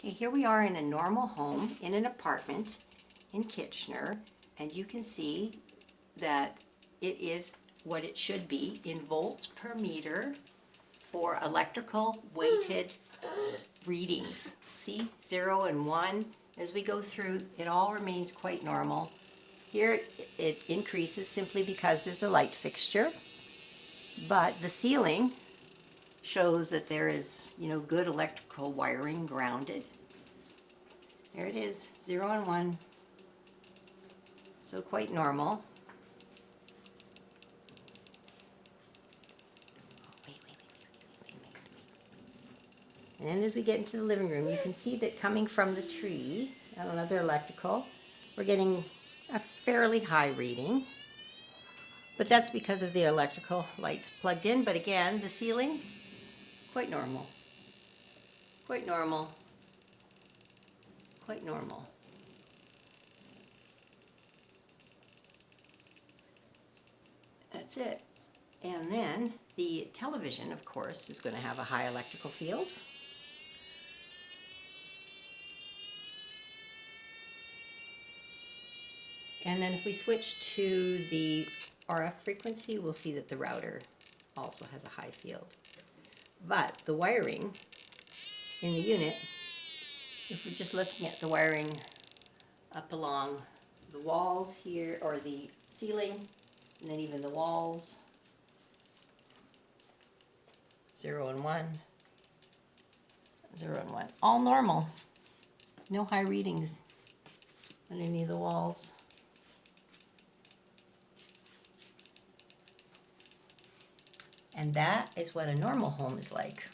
Okay, here we are in a normal home in an apartment in Kitchener, and you can see that it is what it should be in volts per meter for electrical weighted readings. See, 0 and 1. As we go through, it all remains quite normal. Here it increases simply because there's a light fixture, but the ceiling shows that there is, good electrical wiring grounded. There it is, 0 and 1. So quite normal. And then as we get into the living room, you can see that coming from the tree, another electrical, we're getting a fairly high reading. But that's because of the electrical lights plugged in. But again, the ceiling, quite normal. Quite normal. Quite normal. That's it. And then the television, of course, is going to have a high electrical field. And then if we switch to the RF frequency, we'll see that the router also has a high field. But the wiring in the unit, if we're just looking at the wiring up along the walls here, or the ceiling, and then even the walls, 0 and 1, 0 and 1, all normal. No high readings on any of the walls. And that is what a normal home is like.